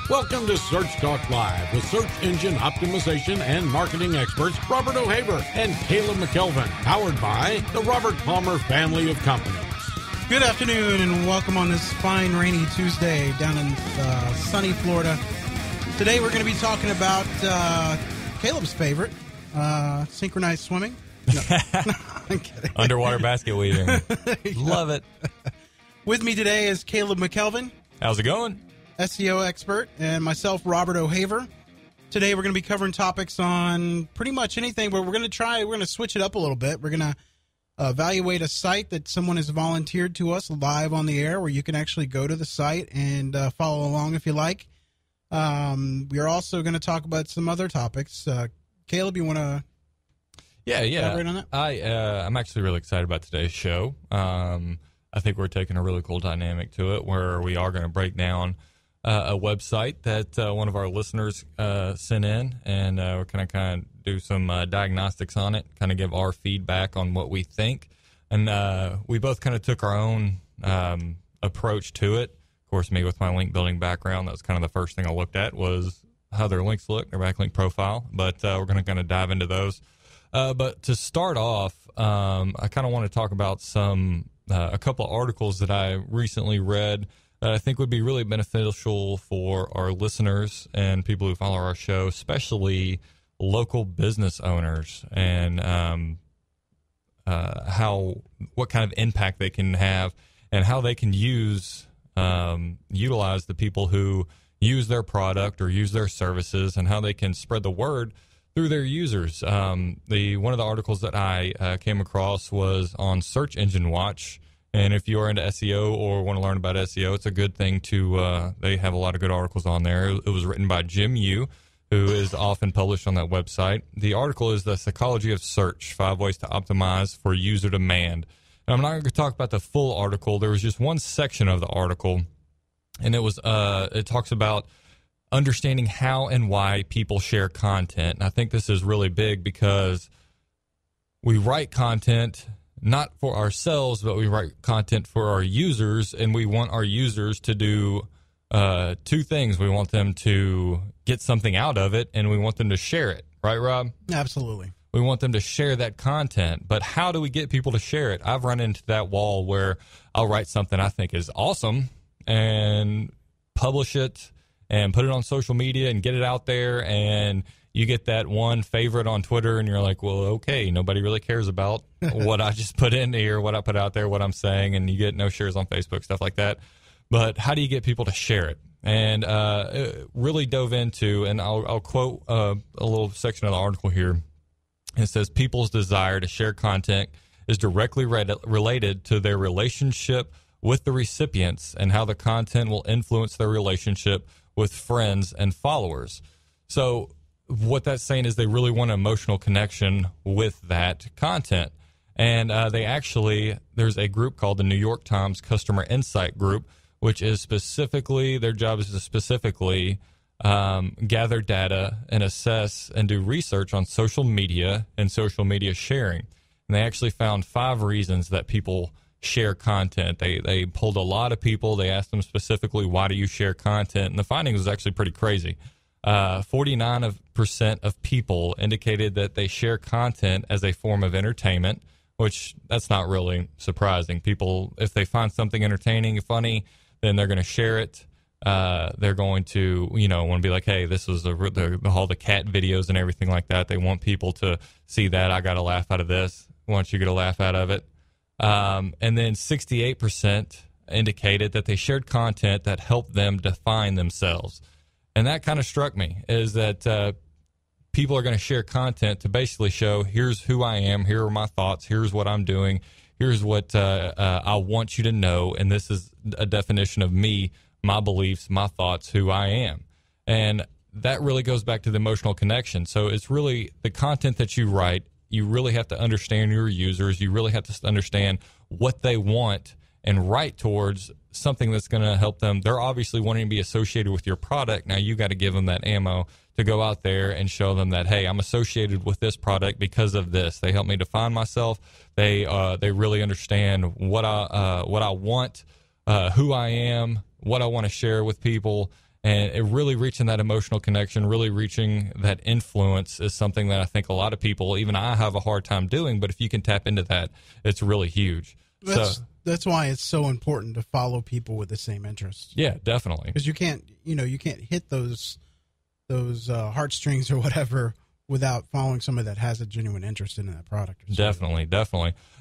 Welcome to Search Talk Live with search engine optimization and marketing experts Robert O'Haver and Caleb McKelvin, powered by the Robert Palmer family of companies. Good afternoon and welcome on this fine rainy Tuesday down in sunny Florida. Today we're going to be talking about Caleb's favorite, synchronized swimming. No, I'm kidding. Underwater basket weaving. Love it. With me today is Caleb McKelvin. How's it going? SEO expert, and myself, Robert O'Haver. Today we're going to be covering topics on pretty much anything, but we're going to switch it up a little bit. We're going to evaluate a site that someone has volunteered to us live on the air, where you can actually go to the site and follow along if you like. We are also going to talk about some other topics. Caleb, you want to elaborate on that? I'm actually really excited about today's show. I think we're taking a really cool dynamic to it, where we are going to break down a website that one of our listeners sent in, and we're going to kind of do some diagnostics on it, kind of give our feedback on what we think. And we both kind of took our own approach to it. Of course, me with my link building background, that was kind of the first thing I looked at, was how their links look, their backlink profile. But we're going to kind of dive into those. But to start off, I kind of want to talk about a couple of articles that I recently read that I think would be really beneficial for our listeners and people who follow our show, especially local business owners, and what kind of impact they can have and how they can utilize the people who use their product or use their services, and how they can spread the word through their users. One of the articles that I came across was on Search Engine Watch. And if you are into SEO or want to learn about SEO, it's a good thing to, they have a lot of good articles on there. It was written by Jim Yu, who is often published on that website. The article is The Psychology of Search, 5 Ways to Optimize for User Demand. And I'm not going to talk about the full article. There was just one section of the article, and it talks about understanding how and why people share content. And I think this is really big, because we write content not for ourselves, but we write content for our users, and we want our users to do two things. We want them to get something out of it, and we want them to share it. Right, Rob? Absolutely. We want them to share that content, but how do we get people to share it? I've run into that wall where I'll write something I think is awesome and publish it and put it on social media and get it out there, and you get that one favorite on Twitter, and you're like, well, okay, nobody really cares about what I just put in here, what I put out there, what I'm saying, and you get no shares on Facebook, stuff like that. But how do you get people to share it? And really dove into, and I'll quote a little section of the article here. It says, people's desire to share content is directly related to their relationship with the recipients, and how the content will influence their relationship with friends and followers. So what that's saying is they really want an emotional connection with that content. And there's a group called the New York Times Customer Insight Group, which is their job is to specifically gather data and assess and do research on social media and social media sharing. And they actually found 5 reasons that people share content. They polled a lot of people. They asked them specifically, why do you share content? And the findings was actually pretty crazy. 49% of people indicated that they share content as a form of entertainment, which that's not really surprising. People, if they find something entertaining, funny, then they're going to share it. They're going to, want to be like, hey, this was all the cat videos and everything like that. They want people to see that. I got a laugh out of this. Why don't you get a laugh out of it? And then 68% indicated that they shared content that helped them define themselves. And that kind of struck me, is that people are going to share content to basically show, here's who I am, here are my thoughts, here's what I'm doing, here's what I want you to know, and this is a definition of me, my beliefs, my thoughts, who I am. And that really goes back to the emotional connection. So it's really the content that you write, you really have to understand your users, you really have to understand what they want and write towards something that's going to help them. They're obviously wanting to be associated with your product. Now you got to give them that ammo to go out there and show them that, hey, I'm associated with this product because of this. They help me define myself. They really understand what I want, who I am, what I want to share with people, And it really reaching that emotional connection, really reaching that influence is something that I think a lot of people, even I, have a hard time doing. But if you can tap into that, it's really huge. That's why it's so important to follow people with the same interests. Yeah, definitely. Because you can't hit those heartstrings or whatever without following somebody that has a genuine interest in that product. Definitely.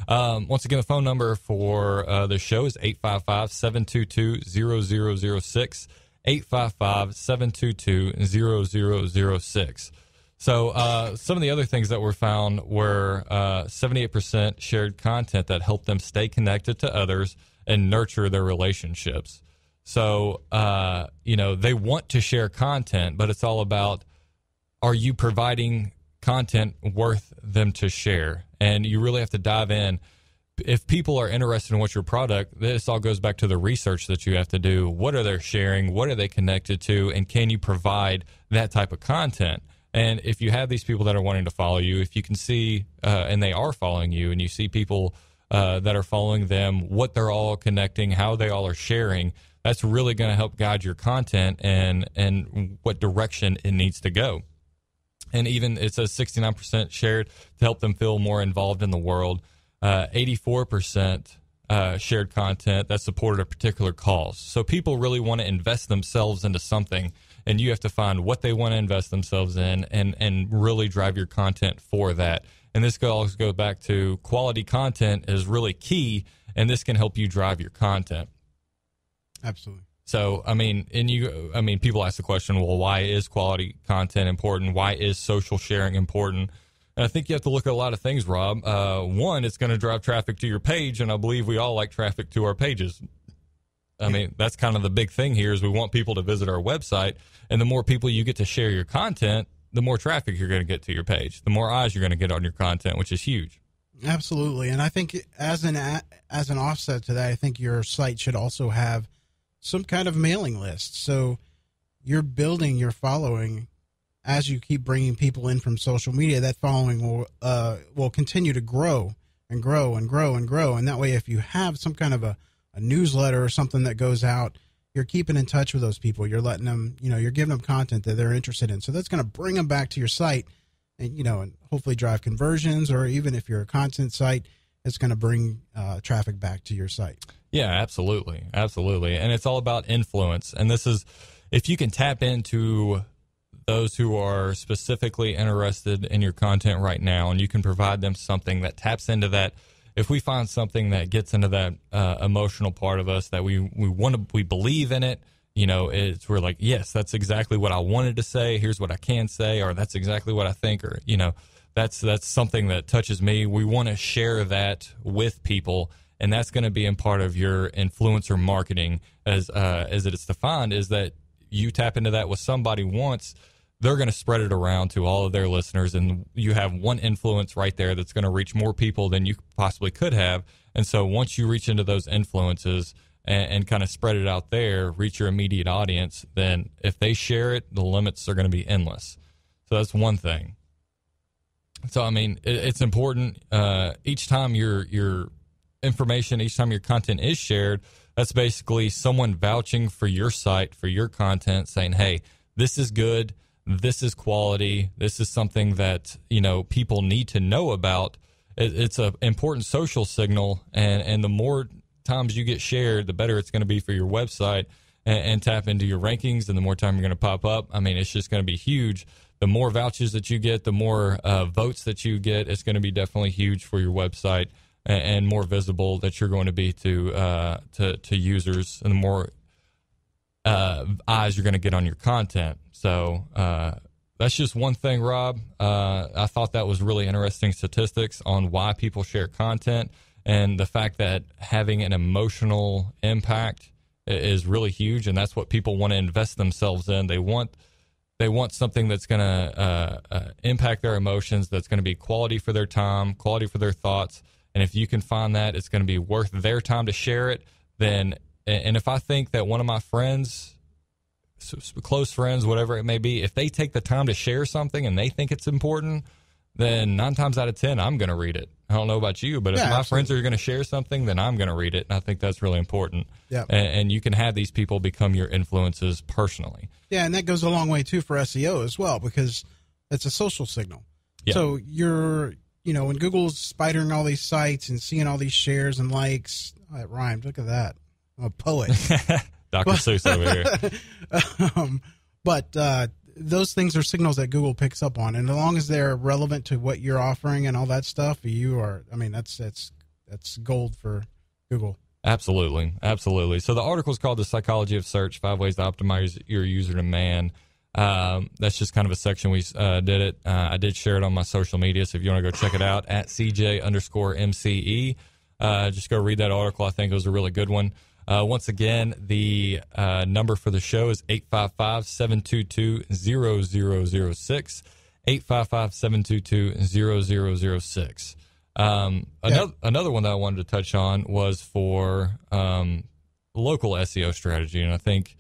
Once again, the phone number for the show is 855-722-0006, 855-722-0006. So some of the other things that were found were 78% shared content that helped them stay connected to others and nurture their relationships. So, they want to share content, but it's all about, are you providing content worth them to share? And you really have to dive in. If people are interested in what's your product, this all goes back to the research that you have to do. What are they sharing? What are they connected to? And can you provide that type of content? And if you have these people that are wanting to follow you, if you can see, and they are following you, and you see people that are following them, what they're all connecting, how they all are sharing, that's really going to help guide your content and what direction it needs to go. And even it says 69% shared to help them feel more involved in the world. 84% shared content that supported a particular cause. So people really want to invest themselves into something, and you have to find what they want to invest themselves in and really drive your content for that. And this goes back to quality content is really key, and this can help you drive your content. Absolutely. So, people ask the question, well, why is quality content important? Why is social sharing important? And I think you have to look at a lot of things, Rob. One, it's going to drive traffic to your page, and I believe we all like traffic to our pages. I mean, that's kind of the big thing here is we want people to visit our website, and the more people you get to share your content, the more traffic you're going to get to your page, the more eyes you're going to get on your content, which is huge. Absolutely. And I think as an offset to that, I think your site should also have some kind of mailing list. So you're building your following as you keep bringing people in from social media. That following will continue to grow and grow and grow and grow. And that way, if you have some kind of a newsletter or something that goes out, you're keeping in touch with those people. You're letting them, you're giving them content that they're interested in. So that's going to bring them back to your site and, and hopefully drive conversions, or even if you're a content site, it's going to bring traffic back to your site. Yeah, absolutely. Absolutely. And it's all about influence. And this is, if you can tap into those who are specifically interested in your content right now, and you can provide them something that taps into that. If we find something that gets into that emotional part of us that we believe in it, we're like, yes, that's exactly what I wanted to say. Here's what I can say, or that's exactly what I think, or, that's something that touches me. We want to share that with people. And that's going to be in part of your influencer marketing as it is defined, is that you tap into that with somebody once, they're going to spread it around to all of their listeners. And you have one influence right there that's going to reach more people than you possibly could have. And so once you reach into those influences and kind of spread it out there, reach your immediate audience, then if they share it, the limits are going to be endless. So that's one thing. So, it's important each time your information, each time your content is shared, that's basically someone vouching for your site, for your content, saying, hey, this is good, this is quality, this is something that people need to know about. It's an important social signal, and the more times you get shared, the better it's going to be for your website and tap into your rankings, and the more time you're going to pop up. It's just going to be huge. The more vouchers that you get, the more votes that you get, it's going to be definitely huge for your website and more visible that you're going to be to users, and the more eyes you're going to get on your content. So that's just one thing, Rob. I thought that was really interesting statistics on why people share content, and the fact that having an emotional impact is really huge, and that's what people want to invest themselves in. They want something that's going to impact their emotions, that's going to be quality for their time, quality for their thoughts. And if you can find that it's going to be worth their time to share it, then, and if I think that one of my friends, close friends, whatever it may be, if they take the time to share something and they think it's important, then 9 times out of 10, I'm going to read it. I don't know about you, but if my friends are going to share something, then I'm going to read it. And I think that's really important. Yeah. And you can have these people become your influences personally. Yeah, and that goes a long way, too, for SEO as well, because it's a social signal. Yeah. So you're, when Google's spidering all these sites and seeing all these shares and likes, oh, it rhymed. Look at that. I'm a poet. Dr. Seuss over here. But those things are signals that Google picks up on, and as long as they're relevant to what you're offering and all that stuff, that's gold for Google. Absolutely. So the article is called "The Psychology of Search: 5 Ways to Optimize Your User Demand." That's just kind of a section we did it. I did share it on my social media, so if you want to go check it out at CJ_MCE, just go read that article. I think it was a really good one. Once again, the number for the show is 855-722-0006, 855-722-0006. Another one that I wanted to touch on was for local SEO strategy, and I think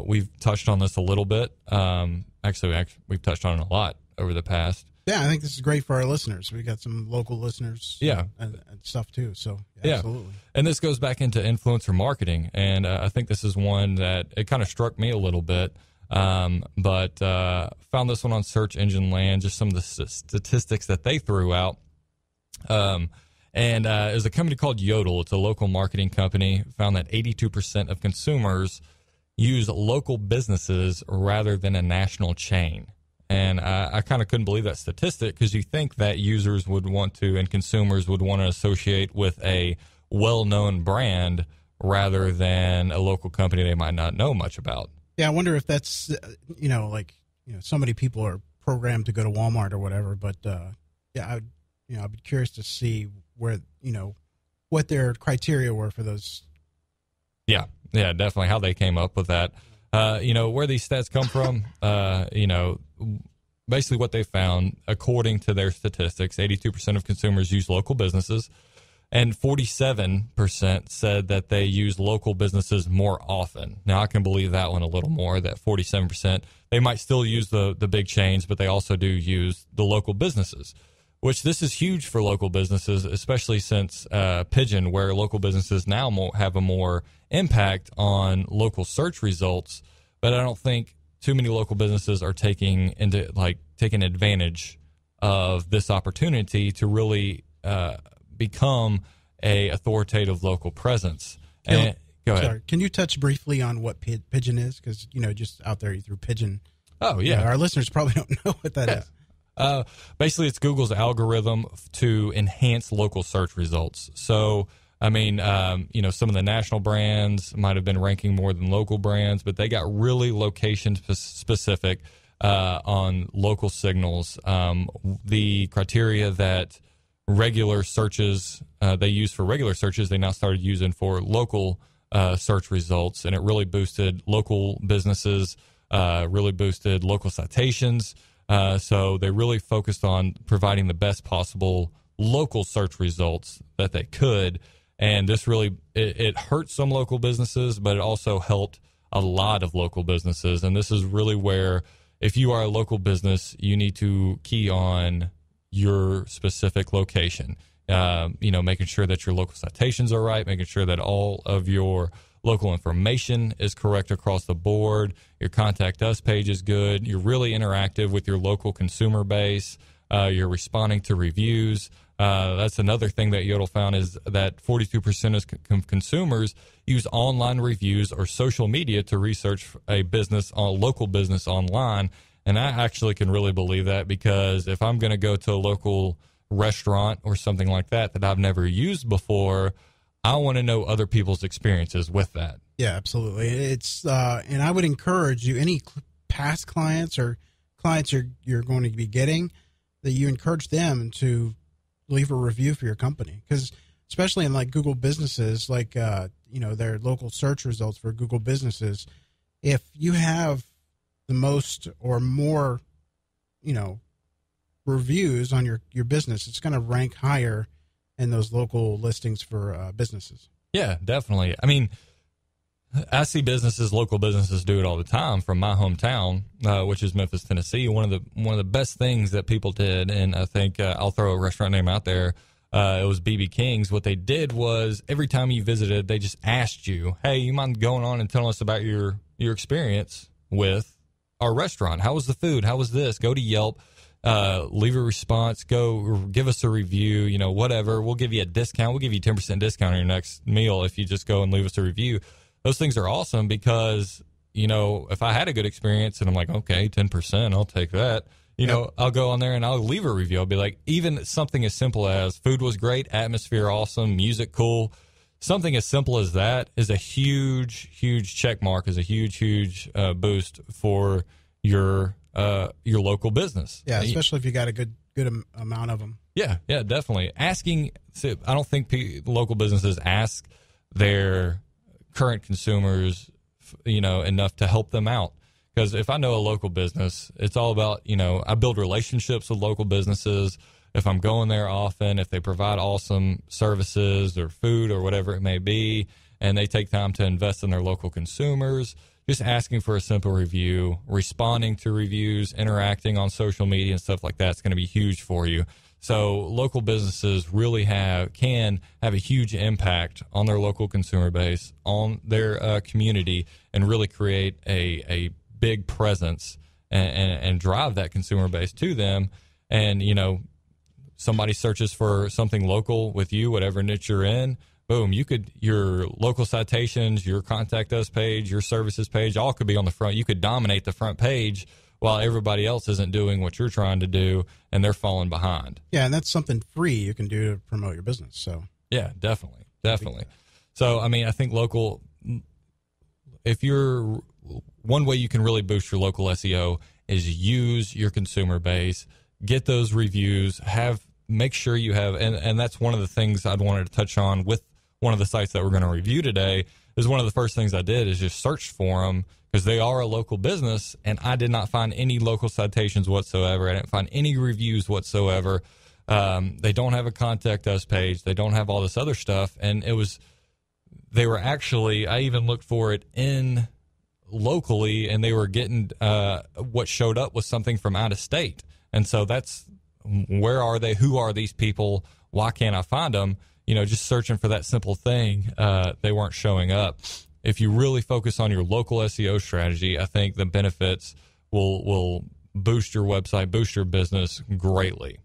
we've touched on this a little bit. Actually, we've touched on it a lot over the past. Yeah, I think this is great for our listeners. We got some local listeners, and stuff too. So absolutely. And this goes back into influencer marketing, and I think this is one that it kind of struck me a little bit. But found this one on Search Engine Land, just some of the statistics that they threw out. And there's a company called Yodel. It's a local marketing company. Found that 82% of consumers use local businesses rather than a national chain. And I kind of couldn't believe that statistic, because you think that users would want to, and consumers would want to associate with a well-known brand rather than a local company they might not know much about. Yeah, I wonder if that's, so many people are programmed to go to Walmart or whatever. But, I'd be curious to see where, what their criteria were for those. Yeah, definitely how they came up with that. Where these stats come from, basically what they found, according to their statistics, 82% of consumers use local businesses, and 47% said that they use local businesses more often. Now, I can believe that one a little more, that 47%. They might still use the big chains, but they also do use the local businesses, which this is huge for local businesses, especially since Pigeon, where local businesses now have a more impact on local search results. But I don't think too many local businesses are taking advantage of this opportunity to really become a authoritative local presence. And go ahead. Sorry, can you touch briefly on what Pigeon is? Because just out there you threw Pigeon. Oh yeah, our listeners probably don't know what that is. Basically, it's Google's algorithm to enhance local search results. So, some of the national brands might have been ranking more than local brands, but they got really location specific on local signals. The criteria that regular searches they use for regular searches, they now started using for local search results, and it really boosted local businesses, really boosted local citations. So they really focused on providing the best possible local search results that they could. And this really, it hurt some local businesses, but it also helped a lot of local businesses. And this is really where, if you are a local business, you need to key on your specific location. Making sure that your local citations are right, making sure that all of your local information is correct across the board. Your contact us page is good. You're really interactive with your local consumer base. You're responding to reviews. That's another thing that Yodel found, is that 42% of consumers use online reviews or social media to research a local business online. And I actually can really believe that, because if I'm going to go to a local restaurant or something like that I've never used before, I want to know other people's experiences with that. Yeah, absolutely. It's and I would encourage you, any past clients or clients you're going to be getting, that you encourage them to leave a review for your company, because especially in like Google businesses, like their local search results for Google businesses, if you have the most or more reviews on your business, it's going to rank higher in those local listings for businesses. Yeah, definitely. I mean, I see local businesses do it all the time from my hometown, which is Memphis, Tennessee. One of the best things that people did, and I think I'll throw a restaurant name out there, it was BB King's. What they did was every time you visited, they just asked you, hey, you mind going on and telling us about your experience with our restaurant? How was the food? How was this? Go to Yelp, leave a response, go give us a review, whatever. We'll give you a discount. We'll give you 10% discount on your next meal if you just go and leave us a review. Those things are awesome because, if I had a good experience and I'm like, okay, 10%, I'll take that. I'll go on there and I'll leave a review. I'll be like, even something as simple as food was great, atmosphere awesome, music cool. Something as simple as that is a huge, huge check mark, is a huge boost for your local business. Yeah, especially if you got a good amount of them. Yeah, definitely. I don't think local businesses ask their current consumers, enough to help them out. Because if I know a local business, it's all about, I build relationships with local businesses. If I'm going there often, if they provide awesome services or food or whatever it may be, and they take time to invest in their local consumers, just asking for a simple review, responding to reviews, interacting on social media and stuff like that is going to be huge for you. So local businesses really can have a huge impact on their local consumer base, on their community, and really create a big presence and drive that consumer base to them. And, somebody searches for something local with you, whatever niche you're in, boom, your local citations, your contact us page, your services page, all could be on the front. You could dominate the front page while everybody else isn't doing what you're trying to do and they're falling behind. Yeah, and that's something free you can do to promote your business. So yeah, definitely. So, I think one way you can really boost your local SEO is use your consumer base, get those reviews, make sure you have, and that's one of the things I'd wanted to touch on with one of the sites that we're going to review today. Is one of the first things I did is just search for them because they are a local business, and I did not find any local citations whatsoever. I didn't find any reviews whatsoever. They don't have a contact us page. They don't have all this other stuff, and they were actually, I even looked for it in locally, and they were getting what showed up was something from out of state. And so that's, where are they? Who are these people? Why can't I find them? Just searching for that simple thing, they weren't showing up. If you really focus on your local SEO strategy, I think the benefits will boost your website, boost your business greatly.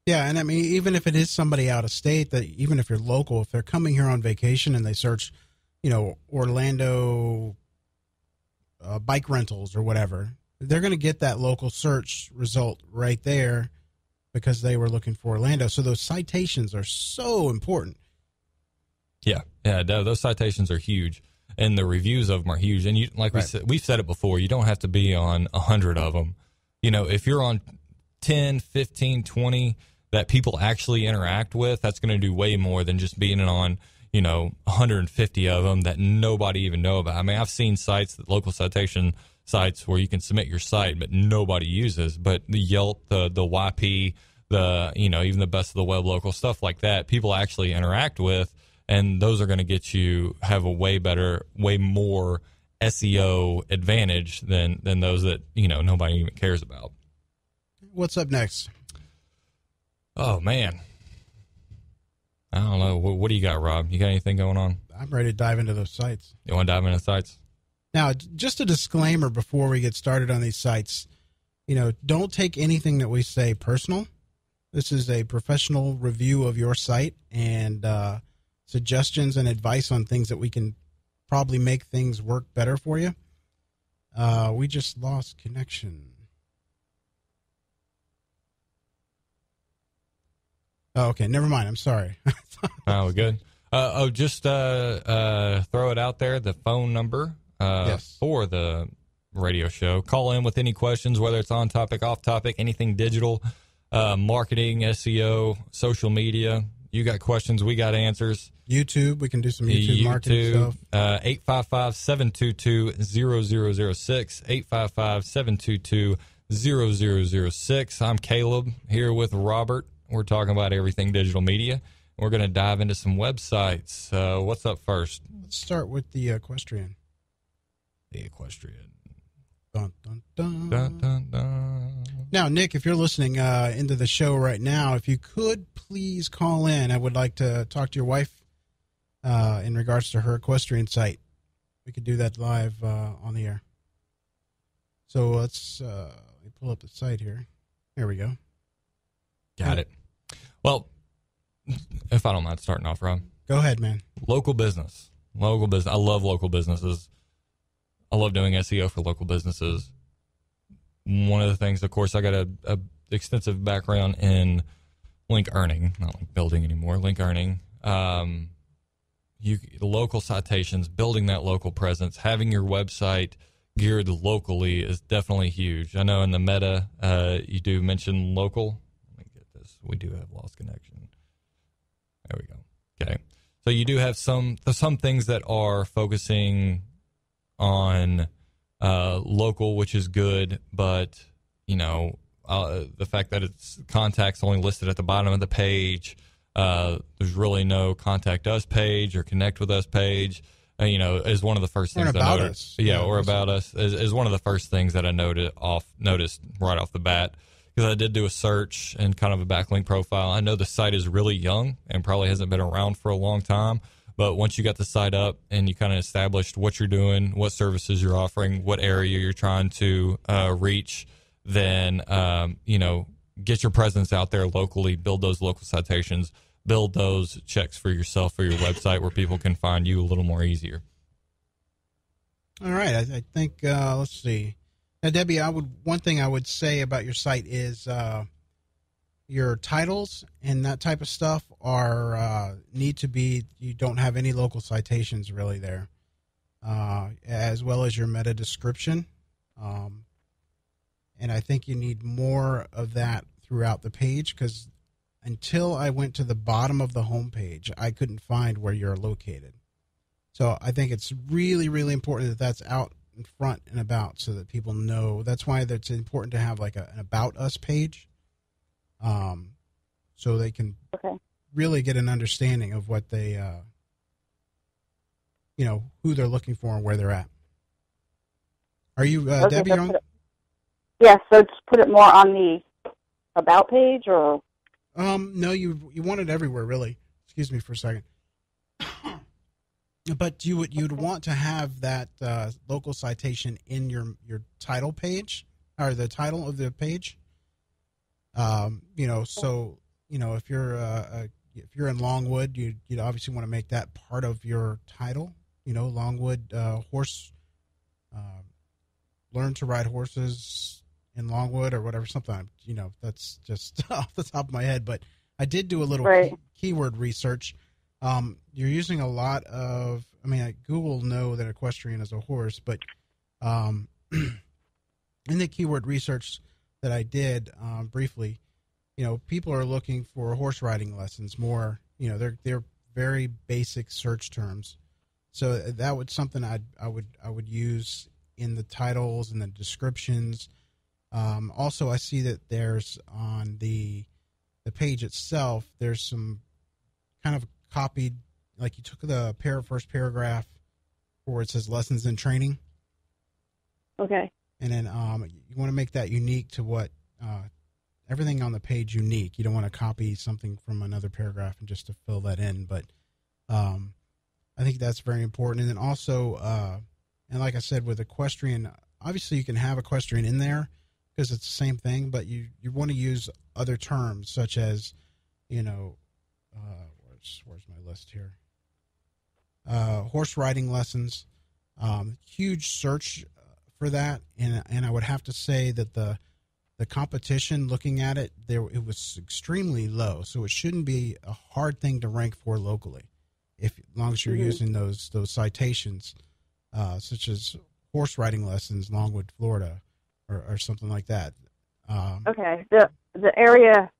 Yeah, and even if it is somebody out of state, that even if you're local, if they're coming here on vacation and they search, Orlando bike rentals or whatever, they're going to get that local search result right there because they were looking for Orlando. So those citations are so important. Yeah, those citations are huge, and the reviews of them are huge. And we've said it before, you don't have to be on 100 of them. If you're on 10, 15, 20 that people actually interact with, that's going to do way more than just being on 150 of them that nobody even know about. I've seen local citation sites where you can submit your site, but nobody uses. But the Yelp, the YP, even the Best of the Web local, stuff like that, people actually interact with, and those are going to have a way more SEO advantage than those that, nobody even cares about. What's up next? Oh, man. I don't know. What do you got, Rob? You got anything going on? I'm ready to dive into those sites. You want to dive into sites? Now, just a disclaimer before we get started on these sites. Don't take anything that we say personal. This is a professional review of your site and suggestions and advice on things that we can probably make things work better for you. We just lost connection. Oh, okay. Never mind. I'm sorry. Oh, good. Just throw it out there. The phone number for the radio show. Call in with any questions, whether it's on topic, off topic, anything digital, marketing, SEO, social media. You got questions, we got answers. YouTube, we can do some YouTube marketing stuff. 855-722-0006. 855-722-0006. I'm Caleb here with Robert. We're talking about everything digital media. We're going to dive into some websites. What's up first? Let's start with the Equestrian. The Equestrian. Dun, dun, dun. Dun, dun, dun. Now, Nick, if you're listening into the show right now, if you could please call in. I would like to talk to your wife in regards to her equestrian site. We could do that live on the air. So let's let me pull up the site here. There we go. Got it. Well, if I don't mind starting off, Rob. Go ahead, man. Local business. Local business. I love local businesses. I love doing SEO for local businesses. One of the things, of course, I got a extensive background in link earning, not link building anymore, link earning. The local citations, building that local presence, having your website geared locally is definitely huge. I know in the meta, you do mention local. Let me get this. We do have lost connection. There we go. Okay. So you do have some things that are focusing on local, which is good, but the fact that it's contacts only listed at the bottom of the page, there's really no contact us page or connect with us page, is one of the first things I noticed. Or about us is one of the first things that I noticed right off the bat, because I did do a search and kind of a backlink profile. I know the site is really young and probably hasn't been around for a long time. But once you got the site up and you kind of established what you're doing, what services you're offering, what area you're trying to reach, then, get your presence out there locally, build those local citations, build those checks for yourself for your website where people can find you a little more easier. All right. I think, let's see. Now, Debbie, one thing I would say about your site is your titles and that type of stuff need to be, you don't have any local citations really there, as well as your meta description. And I think you need more of that throughout the page, because until I went to the bottom of the homepage, I couldn't find where you're located. So I think it's really, really important that that's out in front and about so that people know. That's why it's important to have like an About Us page. So they can really get an understanding of what they, who they're looking for and where they're at. Are you, Debbie? Yes, so just put it more on the About page, or? No, you want it everywhere, really. Excuse me for a second. But you'd want to have that local citation in your title page, or the title of the page. So if you're in Longwood, you'd obviously want to make that part of your title. Longwood horse, learn to ride horses in Longwood or whatever. Something, that's just off the top of my head. But I did do a little keyword research. You're using a lot of. Google know that equestrian is a horse, but in the keyword research that I did briefly, people are looking for horse riding lessons more. They're very basic search terms, so that would something I would use in the titles and the descriptions. Also, I see that there's on the page itself, there's some kind of copied, like you took the first paragraph where it says lessons in training. Okay. And then you want to make that unique to what everything on the page unique. You don't want to copy something from another paragraph and just to fill that in. But I think that's very important. And then also, and like I said, with equestrian, obviously you can have equestrian in there because it's the same thing, but you want to use other terms such as, where's my list here? Horse riding lessons, huge search for that, and I would have to say that the competition, looking at it, it was extremely low, so it shouldn't be a hard thing to rank for locally, as long as you're using those citations, such as horse riding lessons, Longwood, Florida, or something like that. Okay, the area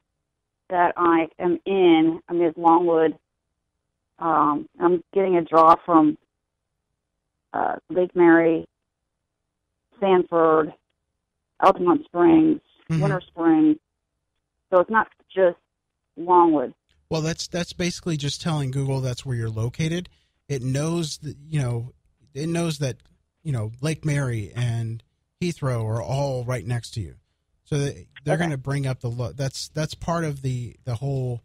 that I am in, is Longwood. I'm getting a draw from Lake Mary, Sanford, Altamont Springs, Winter Springs. So it's not just Longwood. Well, that's basically just telling Google that's where you're located. It knows that Lake Mary and Heathrow are all right next to you. So they're going to bring up that's part of the whole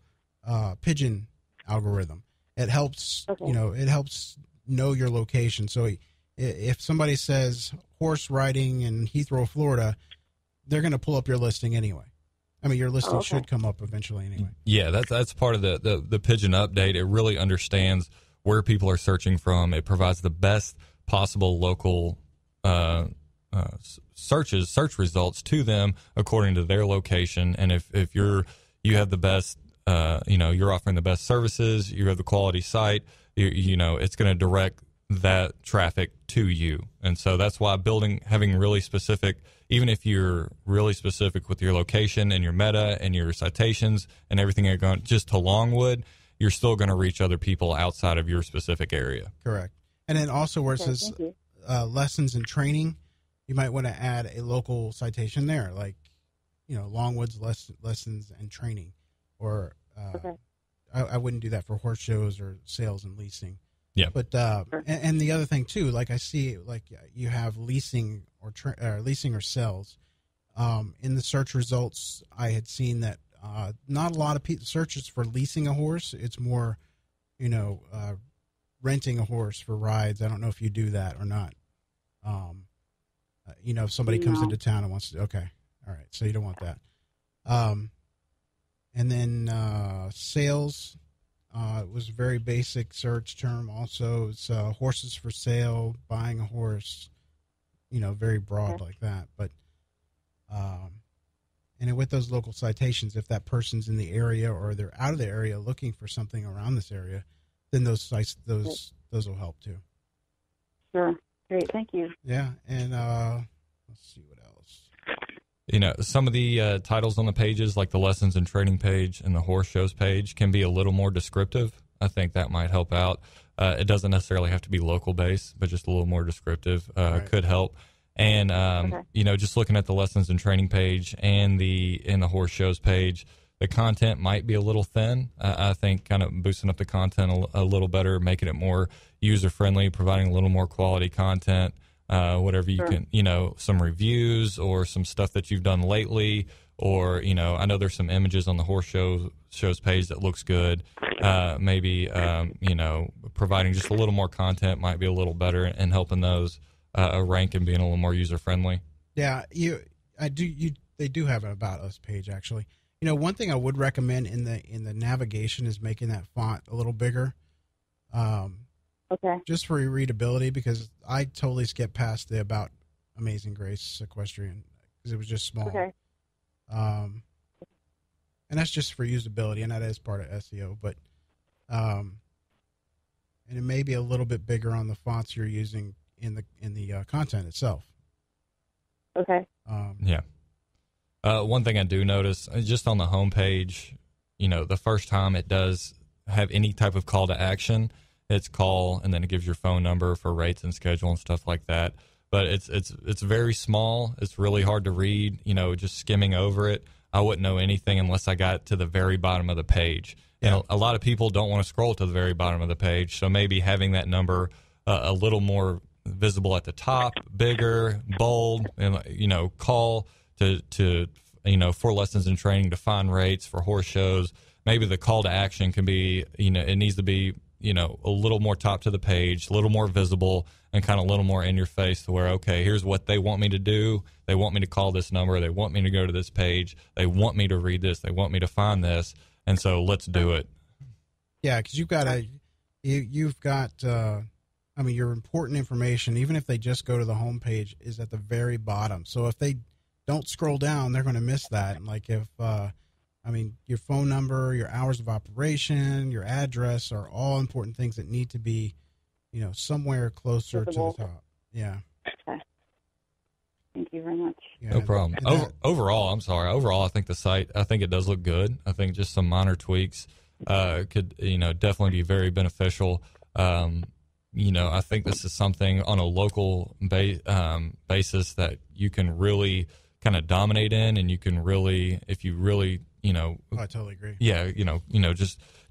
pigeon algorithm. It helps, it helps know your location. So if somebody says horse riding in Heathrow, Florida, they're going to pull up your listing anyway. I mean, your listing should come up eventually anyway. Yeah, that's part of the Pigeon update. It really understands where people are searching from. It provides the best possible local search results to them according to their location. And if you have the best, you're offering the best services, you have the quality site, it's going to direct that traffic to you. And so that's why having really specific, even if you're really specific with your location and your meta and your citations and everything you're going just to Longwood, you're still going to reach other people outside of your specific area. Correct. And then also where it says lessons and training, you might want to add a local citation there, like, Longwood's lessons and training. Or I wouldn't do that for horse shows or sales and leasing. Yeah. But and the other thing too, like I see, like you have leasing or leasing or sales. In the search results, I had seen that not a lot of searches for leasing a horse. It's more, renting a horse for rides. I don't know if you do that or not. If somebody comes into town and wants to, okay, all right, so you don't want that. And then sales. It was a very basic search term. Also, it's horses for sale, buying a horse, very broad like that. But, and with those local citations, if that person's in the area or they're out of the area looking for something around this area, then those sites, those will help too. Sure. Great. Thank you. Yeah. And let's see what else. Some of the titles on the pages, like the lessons and training page and the horse shows page, can be a little more descriptive. I think that might help out. It doesn't necessarily have to be local based, but just a little more descriptive could help. And, just looking at the lessons and training page and the horse shows page, the content might be a little thin. I think kind of boosting up the content a little better, making it more user friendly, providing a little more quality content. Whatever you can, some reviews or some stuff that you've done lately, or, I know there's some images on the horse shows page that looks good. Maybe, providing just a little more content might be a little better and helping those rank and being a little more user friendly. Yeah, they do have an About Us page, actually. One thing I would recommend in the navigation is making that font a little bigger. Just for your readability, because I totally skipped past the About Amazing Grace Equestrian because it was just small. And that's just for usability, and that is part of SEO. But and it may be a little bit bigger on the fonts you're using in the content itself. One thing I do notice, just on the homepage, the first time it does have any type of call to action, it's call, and then it gives your phone number for rates and schedule and stuff like that. But it's very small. It's really hard to read. Just skimming over it, I wouldn't know anything unless I got to the very bottom of the page. Yeah. And a lot of people don't want to scroll to the very bottom of the page, so maybe having that number a little more visible at the top, bigger, bold, and call to for lessons and training to find rates for horse shows. Maybe the call to action can be it needs to be a little more top to the page, a little more visible, and kind of a little more in your face to where, okay, here's what they want me to do. They want me to call this number. They want me to go to this page. They want me to read this. They want me to find this. And so let's do it. Yeah, because you've got your important information, even if they just go to the home page, is at the very bottom. So if they don't scroll down, they're going to miss that. And like if your phone number, your hours of operation, your address are all important things that need to be, somewhere closer to the top. Yeah. Okay. Thank you very much. Yeah, no problem. Overall, I think the site, it does look good. I think just some minor tweaks could, definitely be very beneficial. I think this is something on a local basis that you can really kind of dominate in, and you can really, if you really Oh, I totally agree. Yeah,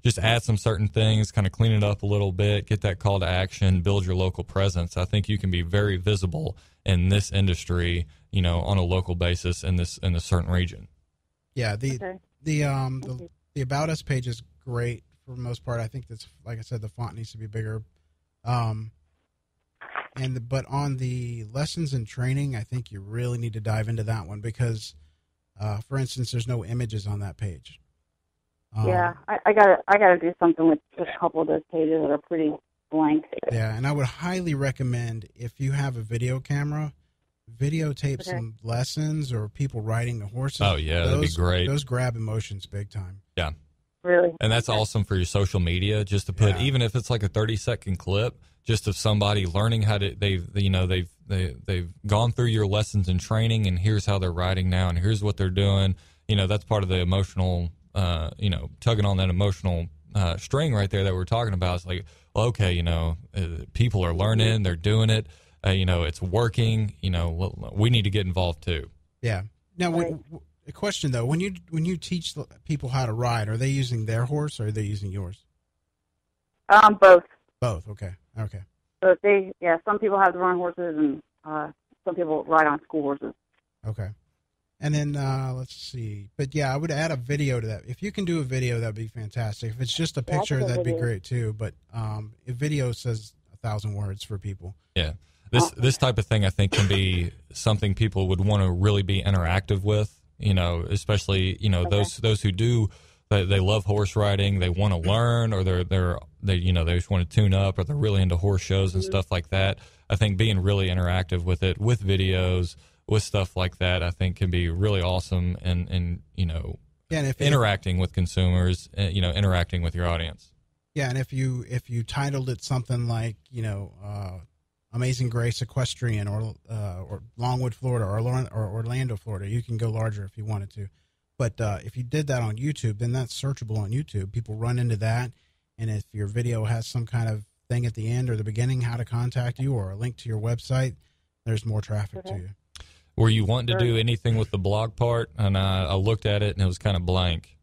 just add some certain things, kind of clean it up a little bit, get that call to action, build your local presence. I think you can be very visible in this industry, on a local basis in this certain region. Yeah, the About Us page is great for the most part. I think that's, like I said, the font needs to be bigger. But on the lessons and training, I think you really need to dive into that one because, for instance, there's no images on that page. I gotta do something with just a couple of those pages that are pretty blank. Yeah, and I would highly recommend, if you have a video camera, videotape some lessons or people riding the horses. Oh yeah, that'd be great. Those grab emotions big time. Yeah. Really? And that's awesome for your social media, just to put, even if it's like a 30-second clip, just of somebody learning how to, they've gone through your lessons and training, and here's how they're riding now, and here's what they're doing. That's part of the emotional, tugging on that emotional string right there that we're talking about. It's like, well, okay, people are learning, they're doing it, it's working. We need to get involved too. Yeah. Now, a question though, when you teach people how to ride, are they using their horse or are they using yours? Both. Both. Okay. So some people have their own horses, and some people ride on school horses. Okay. And then let's see. But yeah, I would add a video to that. If you can do a video, that'd be fantastic. If it's just a picture, that'd be great too. But if video says 1,000 words for people. Yeah. This type of thing, I think, can be something people would want to really be interactive with. Especially those who do. They love horse riding. They want to learn, or they just want to tune up, or they're really into horse shows and stuff like that. I think being really interactive with it, with videos, with stuff like that, I think can be really awesome. And and interacting with consumers, interacting with your audience. Yeah, and if you titled it something like Amazing Grace Equestrian or Longwood, Florida, or Orlando, Florida, you can go larger if you wanted to. But if you did that on YouTube, then that's searchable on YouTube. People run into that, and if your video has some kind of thing at the end or the beginning, how to contact you, or a link to your website, there's more traffic to you. Were you wanting to do anything with the blog part? And I looked at it, and it was kind of blank.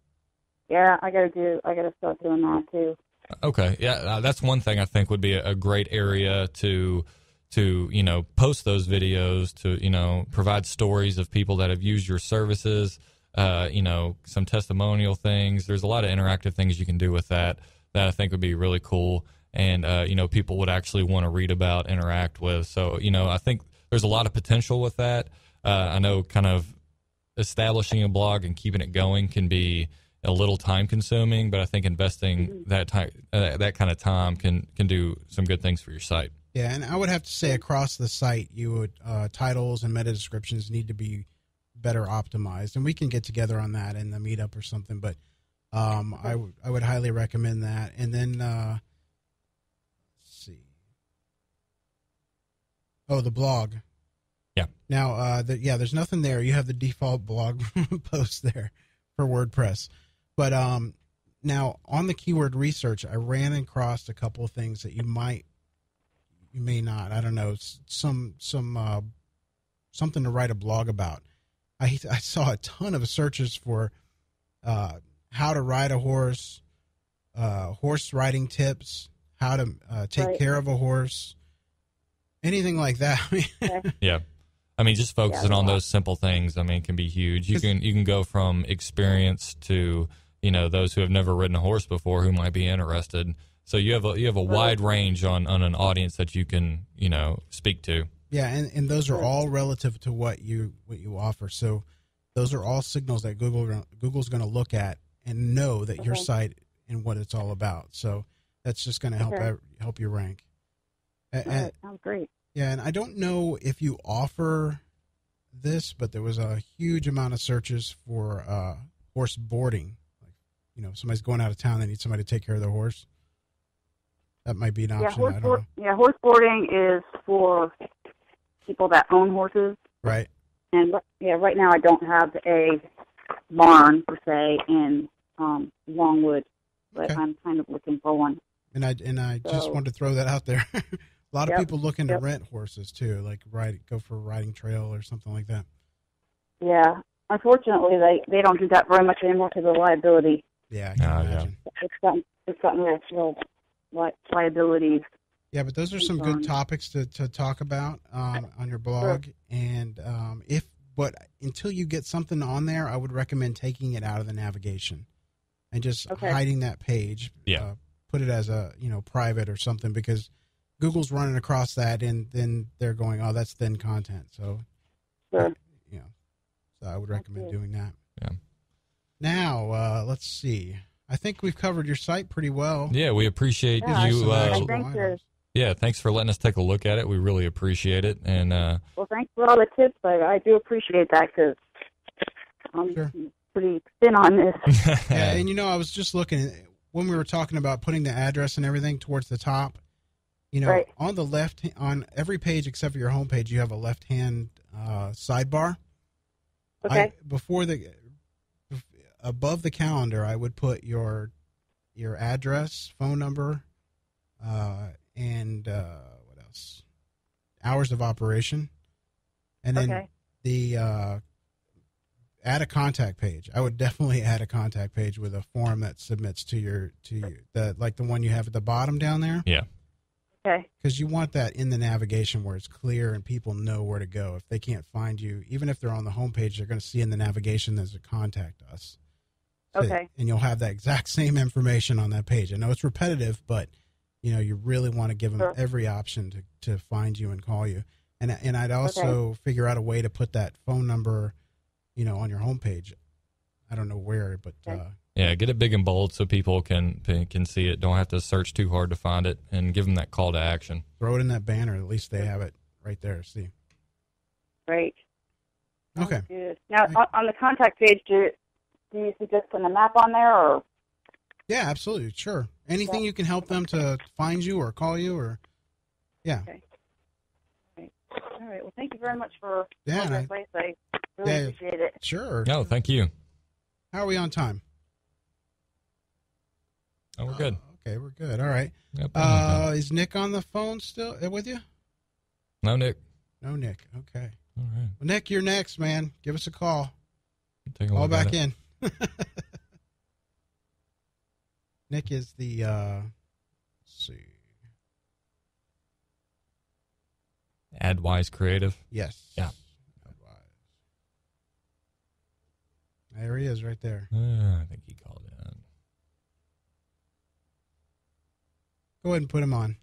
Yeah, I gotta start doing that too. Okay, yeah, that's one thing I think would be a great area to post those videos, to provide stories of people that have used your services. Some testimonial things. There's a lot of interactive things you can do with that I think would be really cool, and people would actually want to read about, interact with. So I think there's a lot of potential with that. I know kind of establishing a blog and keeping it going can be a little time consuming, but I think investing that kind of time can do some good things for your site. Yeah, and I would have to say across the site, you would titles and meta descriptions need to be better optimized, and we can get together on that in the meetup or something. But I would highly recommend that. And then let's see. Oh, the blog. Yeah. Now, there's nothing there. You have the default blog post there for WordPress. But now on the keyword research, I ran across a couple of things that you may not. I don't know. Something to write a blog about. I saw a ton of searches for how to ride a horse, horse riding tips, how to take care of a horse, anything like that. Yeah. I mean, just focusing on those simple things, can be huge. You can go from experience to, those who have never ridden a horse before who might be interested. So you have a wide range on an audience that you can, speak to. Yeah, and those are all relative to what you offer. So those are all signals that Google's going to look at and know that your site and what it's all about. So that's just going to help you rank. That sounds great. Yeah, and I don't know if you offer this, but there was a huge amount of searches for horse boarding. Like, if somebody's going out of town, they need somebody to take care of their horse. That might be an option. I don't know. Yeah, horse boarding is for people that own horses. Right. And right now I don't have a barn per se in Longwood, but I'm kind of looking for one. And I just wanted to throw that out there. A lot of people looking to rent horses too, like go for a riding trail or something like that. Yeah, unfortunately, they don't do that very much anymore because of liability. Yeah, I can imagine. It's gotten real liabilities. Yeah, but those are some good topics to talk about on your blog. Sure. And until you get something on there, I would recommend taking it out of the navigation and just hiding that page. Yeah. Put it as a private or something, because Google's running across that, and then they're going, oh, that's thin content. So, sure. So I would recommend doing that. Yeah. Now, let's see. I think we've covered your site pretty well. Yeah, we appreciate you. Yeah, thanks for letting us take a look at it. We really appreciate it. And well, thanks for all the tips. I do appreciate that, because I'm pretty thin on this. Yeah, and I was just looking when we were talking about putting the address and everything towards the top. Right. On the left, on every page except for your homepage, you have a left-hand sidebar. Okay. Above the calendar, I would put your address, phone number, and what else? Hours of operation, and then the add a contact page. I would definitely add a contact page with a form that submits to you, like the one you have at the bottom down there. Yeah. Okay. Because you want that in the navigation where it's clear and people know where to go. If they can't find you, even if they're on the homepage, they're going to see in the navigation there's a contact us. So, okay. And you'll have that exact same information on that page. I know it's repetitive, but you really want to give them every option to find you and call you. And I'd also figure out a way to put that phone number, on your homepage. I don't know where, but yeah, get it big and bold so people can see it. Don't have to search too hard to find it, and give them that call to action. Throw it in that banner. At least they have it right there. See. Great. Okay. Good. Now, on the contact page, do you suggest putting a map on there, or? Yeah, absolutely. Sure. Anything you can help them to find you or call you, or Okay. All right. Well, thank you very much for your advice. I really appreciate it. Sure. No, thank you. How are we on time? Oh, we're good. Okay, we're good. All right. Yep, is Nick on the phone still with you? No, Nick. No, Nick. Okay. All right. Well, Nick, you're next, man. Give us a call. Take a Call look back at it. in. Nick is the, let's see. AdWise Creative. Yes. Yeah. AdWise. There he is right there. I think he called in. Go ahead and put him on.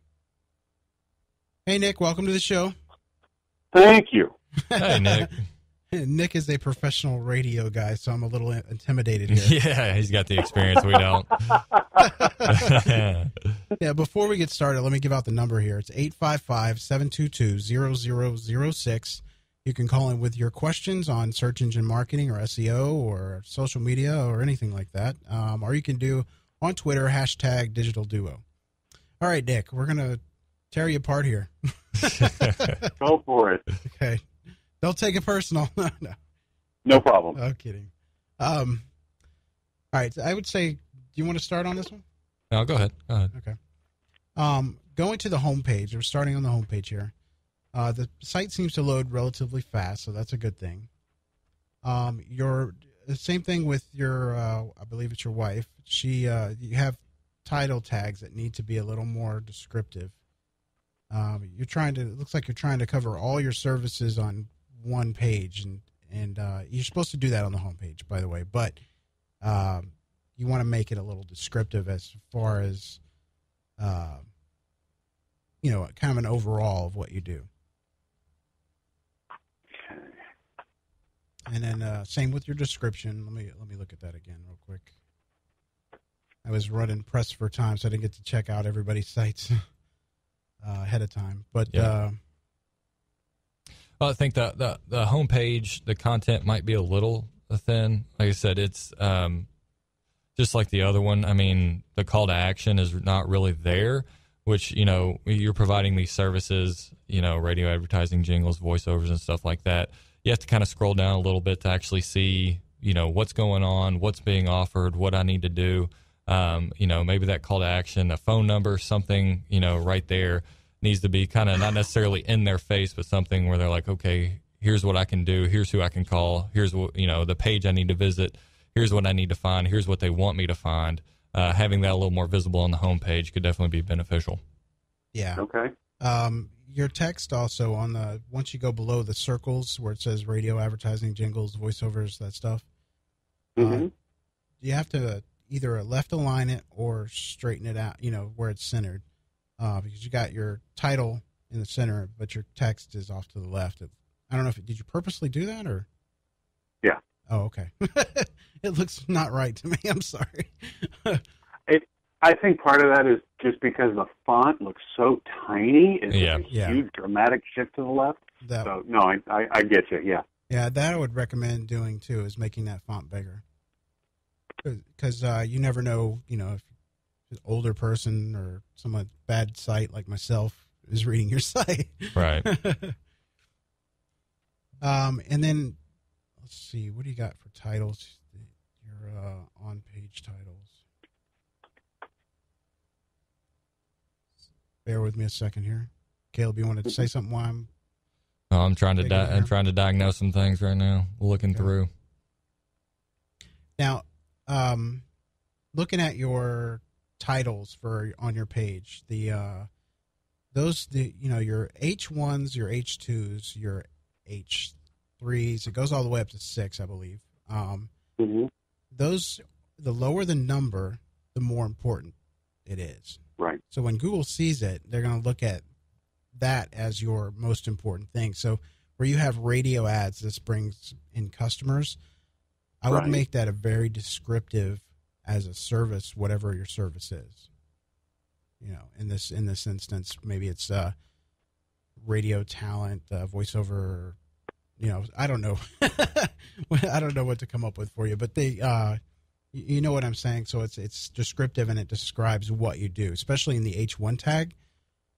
Hey, Nick, welcome to the show. Thank you. Hey, Nick. Nick is a professional radio guy, so I'm a little intimidated here. Yeah, he's got the experience. We don't. Yeah, before we get started, let me give out the number here. It's 855-722-0006. You can call in with your questions on search engine marketing or SEO or social media or anything like that. Or you can do on Twitter, #DigitalDuo. All right, Nick, we're going to tear you apart here. Go for it. Okay. Don't take it personal. No. No problem. No kidding. All right. I would say, do you want to start on this one? No, go ahead. Okay. Going to the homepage, we're starting on the homepage here. The site seems to load relatively fast, so that's a good thing. The same thing with your, I believe it's your wife. You have title tags that need to be a little more descriptive. It looks like you're trying to cover all your services on one page, and you're supposed to do that on the homepage, by the way, but you want to make it a little descriptive as far as kind of an overall of what you do. And then same with your description. Let me look at that again real quick. I was pressed for time, so I didn't get to check out everybody's sites ahead of time. But yeah. Well, I think the homepage, the content might be a little thin. Like I said, it's just like the other one. I mean, the call to action is not really there, which, you're providing these services, radio advertising, jingles, voiceovers, and stuff like that. You have to kind of scroll down a little bit to actually see, what's going on, what's being offered, what I need to do. Maybe that call to action, a phone number, something, right there needs to be kind of not necessarily in their face, but something where they're like, okay, here's what I can do. Here's who I can call. Here's what, the page I need to visit. Here's what I need to find. Here's what they want me to find. Having that a little more visible on the homepage could definitely be beneficial. Yeah. Okay. Your text also once you go below the circles where it says radio, advertising, jingles, voiceovers, that stuff, you have to either left align it or straighten it out, where it's centered, because you got your title in the center, but your text is off to the left. I don't know did you purposely do that or? Yeah. Oh, okay. It looks not right to me. I'm sorry. I think part of that is just because the font looks so tiny. It's a huge dramatic shift to the left. I get you. Yeah. Yeah, that I would recommend doing too, is making that font bigger. Because you never know, if an older person or someone bad sight like myself is reading your site. Right. And then let's see, what do you got for titles? Your on-page titles. Bear with me a second here. Caleb, you wanted to say something while I'm trying to diagnose some things right now. Looking through. Now, looking at your titles on your page, your H1s, your H2s, your H3s, it goes all the way up to 6, I believe. Those, the lower the number, the more important it is. Right. So when Google sees it, they're going to look at that as your most important thing. So where you have radio ads, this brings in customers, I would make that a very descriptive as a service, whatever your service is. In this instance, maybe it's radio talent, voiceover. I don't know. I don't know what to come up with for you, but they, you know what I'm saying. So it's descriptive and it describes what you do, especially in the H1 tag.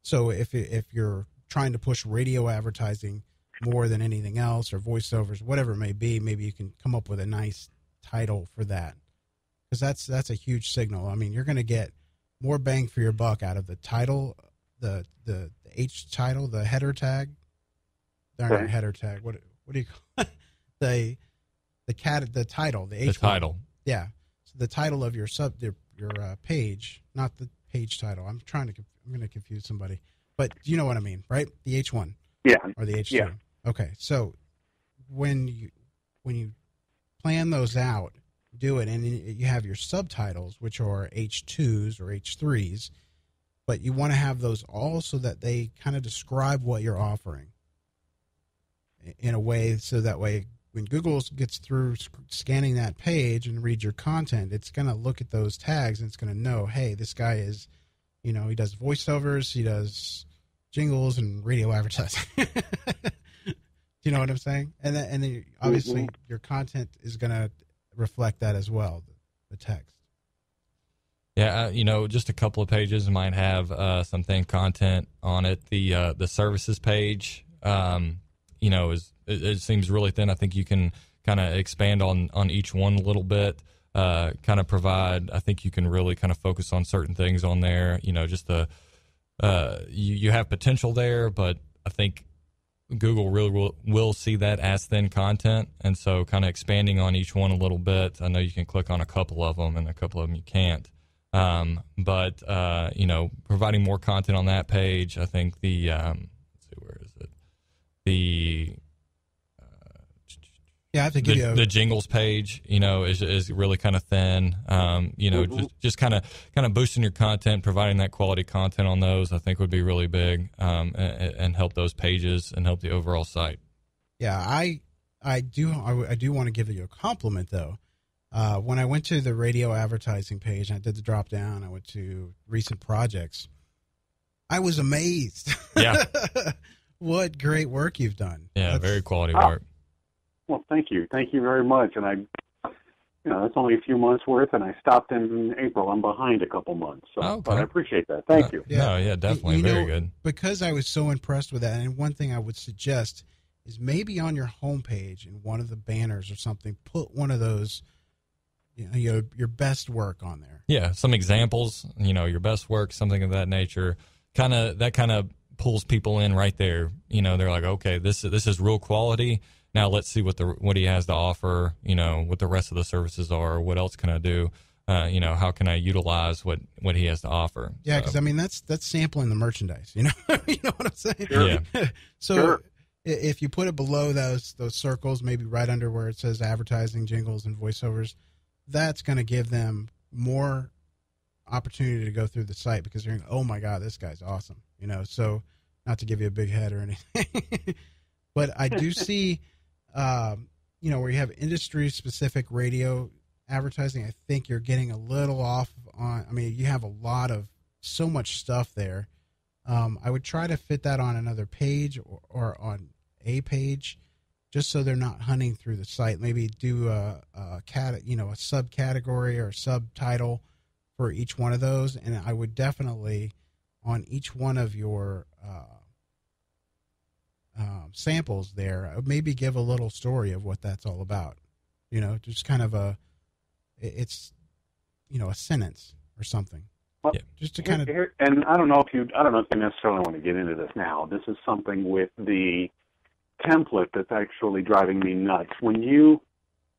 So if you're trying to push radio advertising more than anything else, or voiceovers, whatever it may be, maybe you can come up with a nice title for that, because that's a huge signal. I mean, you're going to get more bang for your buck out of the title, the H title, the header tag. They're not header tag. What do you call it? The title, the H1. The title. Yeah. So the title of your page, not the page title. I'm going to confuse somebody, but you know what I mean, right? The H1. Yeah. Or the H2. Yeah. Okay. So when you plan those out, do it, and you have your subtitles, which are H2s or H3s, but you want to have those all so that they kind of describe what you're offering in a way, so that way when Google gets through scanning that page and reads your content, it's going to look at those tags and it's going to know, hey, this guy is, he does voiceovers, he does jingles and radio advertising. Do you know what I'm saying? And then obviously your content is going to reflect that as well, the text. Yeah, just a couple of pages might have some thin content on it. The services page, it seems really thin. I think you can kind of expand on each one a little bit, kind of provide. I think you can really kind of focus on certain things on there. Just you have potential there, but I think Google really will see that as thin content, and so kind of expanding on each one a little bit. I know you can click on a couple of them, and a couple of them you can't. But providing more content on that page, I think the let's see, where is it? I have to give you the jingles page, is really kind of thin. Just kind of boosting your content, providing that quality content on those, I think would be really big, and help those pages and help the overall site. Yeah, I do want to give you a compliment though. When I went to the radio advertising page and I did the drop down, I went to recent projects. I was amazed. Yeah. What great work you've done. Yeah, very quality work. Well, thank you. Thank you very much. And that's only a few months worth, and I stopped in April. I'm behind a couple months. So, okay. But I appreciate that. Thank you. Yeah, definitely. Very good. Because I was so impressed with that, and one thing I would suggest is maybe on your homepage in one of the banners or something, put one of those, your best work on there. Yeah, some examples, your best work, something of that nature. Kind of pulls people in right there. You know, they're like, okay, this is real quality. Now let's see what he has to offer. You know, what the rest of the services are. What else can I do? You know, how can I utilize what he has to offer? Yeah, because I mean that's sampling the merchandise. You know, you know what I'm saying? Sure. Yeah. So sure. If you put it below those circles, maybe right under where it says advertising, jingles, and voiceovers, that's going to give them more opportunity to go through the site because they're going, oh my God, this guy's awesome. You know, so not to give you a big head or anything, but I do see, you know, where you have industry specific radio advertising, I think you're getting a little off on, I mean, you have so much stuff there. I would try to fit that on another page or on a page just so they're not hunting through the site. Maybe do a subcategory or subtitle for each one of those. And I would definitely on each one of your samples there, maybe give a little story of what that's all about. You know, just kind of it's, you know, a sentence or something. Well, yeah, just to kind of, and I don't know if you necessarily want to get into this now. This is something with the template that's actually driving me nuts. When you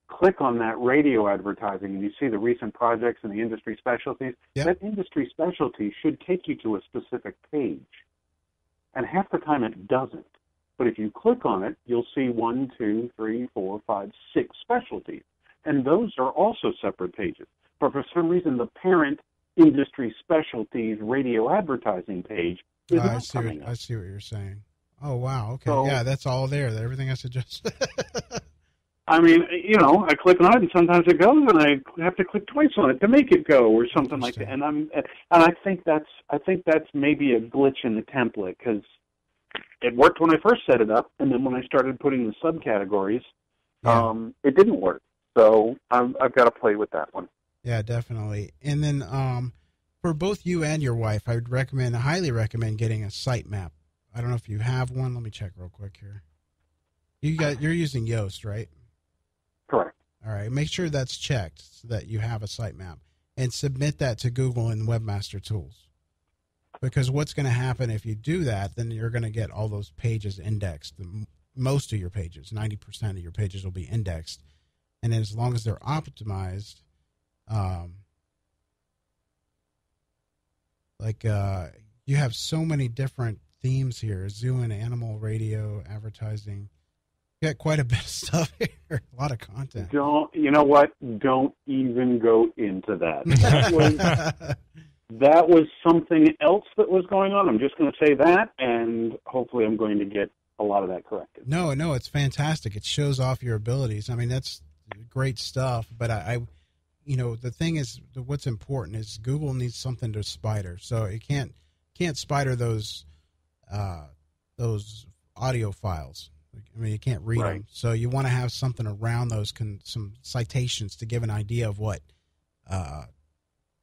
click on that radio advertising and you see the recent projects and the industry specialties, yep. That industry specialty should take you to a specific page. And half the time it doesn't. But if you click on it, you'll see 1, 2, 3, 4, 5, 6 specialties. And those are also separate pages. But for some reason, the parent industry specialties radio advertising page is not coming up. I see what you're saying. Oh, wow. Okay. So, yeah, that's all there. Everything I suggested. I mean, you know, I click on it and sometimes it goes and I have to click twice on it to make it go or something like that. And I think that's maybe a glitch in the template because it worked when I first set it up, and then when I started putting the subcategories, it didn't work. So I've got to play with that one. Yeah, definitely. And then for both you and your wife, I would highly recommend getting a site map. I don't know if you have one. Let me check real quick here. You're using Yoast, right? Correct. All right. Make sure that's checked so that you have a site map and submit that to Google and Webmaster Tools. Because what's going to happen if you do that, then you're going to get all those pages indexed. Most of your pages, 90% of your pages will be indexed. And as long as they're optimized, you have so many different themes here: zoo and animal radio, advertising. You got quite a bit of stuff here. A lot of content. You know what? Don't even go into that. That was something else that was going on. I'm just going to say that, and hopefully I'm going to get a lot of that corrected. No, it's fantastic. It shows off your abilities. I mean, that's great stuff, but I the thing is, what's important is Google needs something to spider. So it can't spider those audio files. I mean, you can't read them. So you want to have something around those, some citations to give an idea of what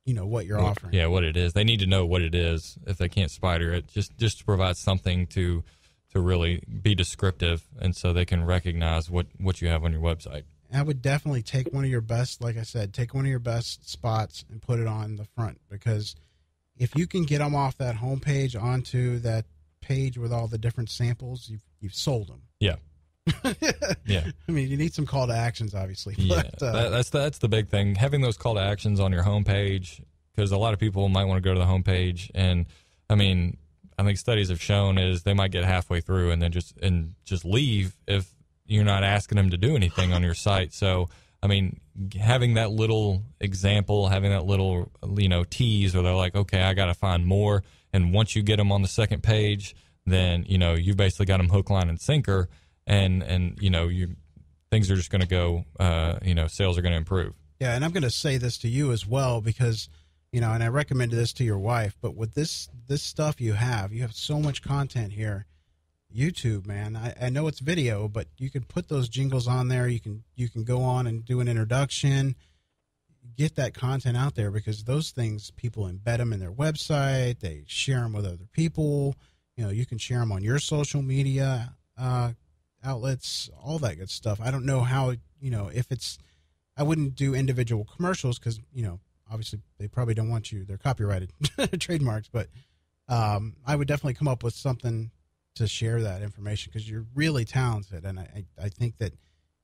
what you're offering. Yeah, what it is. They need to know what it is if they can't spider it. Just to provide something to really be descriptive, and so they can recognize what you have on your website. I would definitely take one of your best, like I said, take one of your best spots and put it on the front, because if you can get them off that homepage onto that page with all the different samples, you've sold them. Yeah. Yeah. I mean, you need some call to actions, obviously. Yeah, but, that's the big thing. Having those call to actions on your homepage, because a lot of people might want to go to the homepage, and I mean, I think studies have shown is they might get halfway through and then just leave if you're not asking them to do anything on your site. So, I mean, having that little example, having that little, tease where they're like, okay, I got to find more. And once you get them on the second page, then, you've basically got them hook, line, and sinker. And things are just going to go, sales are going to improve. Yeah. And I'm going to say this to you as well, because, and I recommended this to your wife, but with this stuff you have so much content here. YouTube, man, I know it's video, but you can put those jingles on there. You can go on and do an introduction, get that content out there, because those things, people embed them in their website, they share them with other people. You can share them on your social media outlets, all that good stuff. I don't know how, I wouldn't do individual commercials because, obviously they probably don't want you, they're copyrighted trademarks, but I would definitely come up with something to share that information because you're really talented. And I think that,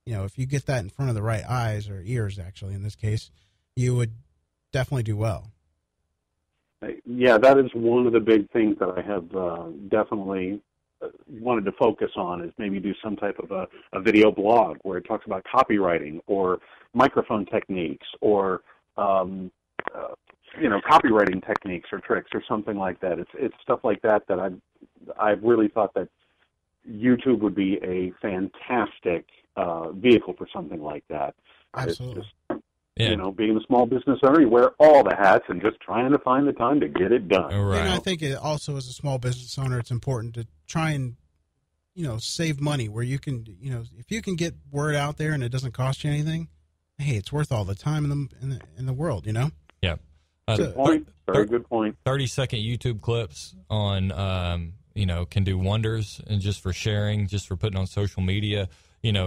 if you get that in front of the right eyes or ears, actually, in this case, you would definitely do well. Yeah, that is one of the big things that I have definitely wanted to focus on is maybe do some type of a video blog where it talks about copywriting or microphone techniques or, copywriting techniques or tricks or something like that. It's stuff like that I've really thought that YouTube would be a fantastic vehicle for something like that. Absolutely. It's just, being a small business owner, you wear all the hats and just trying to find the time to get it done. Right. And I think it also, as a small business owner, it's important to try and, save money where you can, if you can get word out there and it doesn't cost you anything, hey, it's worth all the time in the world, Yeah. Good point. Very good point. 30-second YouTube clips on, can do wonders, and just for sharing, just for putting on social media,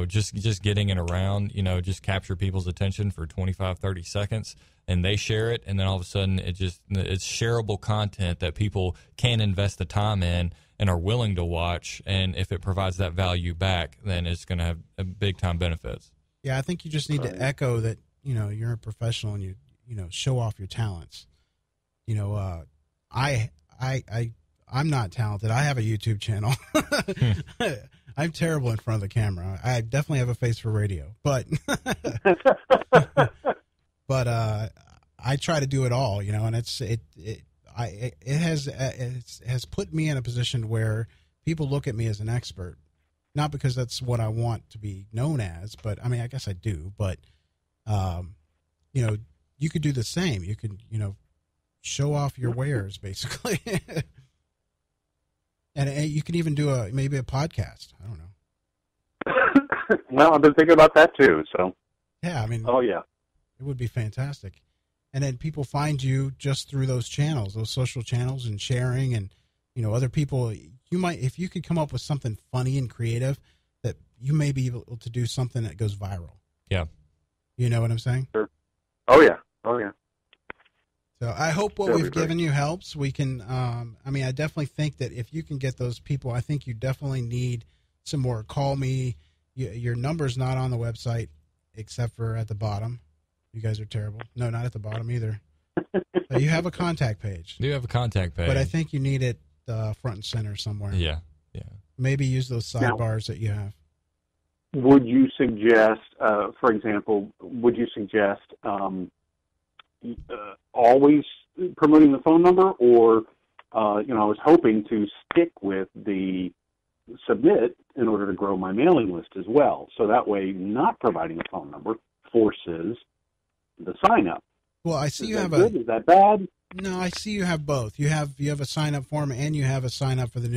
just getting it around, just capture people's attention for 25, 30 seconds, and they share it, and then all of a sudden it's shareable content that people can invest the time in and are willing to watch, and if it provides that value back, then it's going to have a big-time benefits. Yeah, I think you just need to echo that, you're a professional and you show off your talents. I'm not talented. I have a YouTube channel. I'm terrible in front of the camera. I definitely have a face for radio, but I try to do it all, and it has put me in a position where people look at me as an expert, not because that's what I want to be known as, but I mean, I guess I do, but you could do the same. You could, show off your wares, basically. And you could even do maybe a podcast. I don't know. Well, I've been thinking about that too. So. Yeah, I mean. Oh yeah. It would be fantastic. And then people find you just through those channels, those social channels, and sharing, and other people. You might, if you could come up with something funny and creative, that you may be able to do something that goes viral. Yeah. You know what I'm saying? Sure. Oh yeah. Oh yeah. So I hope what we've given you helps. We can, I definitely think that if you can get those people, I think you definitely need some more. Call me. Your number's not on the website except for at the bottom. You guys are terrible. No, not at the bottom either. You have a contact page. You have a contact page. But I think you need it front and center somewhere. Yeah. Maybe use those sidebars that you have. Would you suggest, for example, always promoting the phone number, or I was hoping to stick with the submit in order to grow my mailing list as well. So that way, not providing a phone number forces the sign up. Well, I see you have good? Is that bad? No, I see you have both. You have a sign up form and you have a sign up for the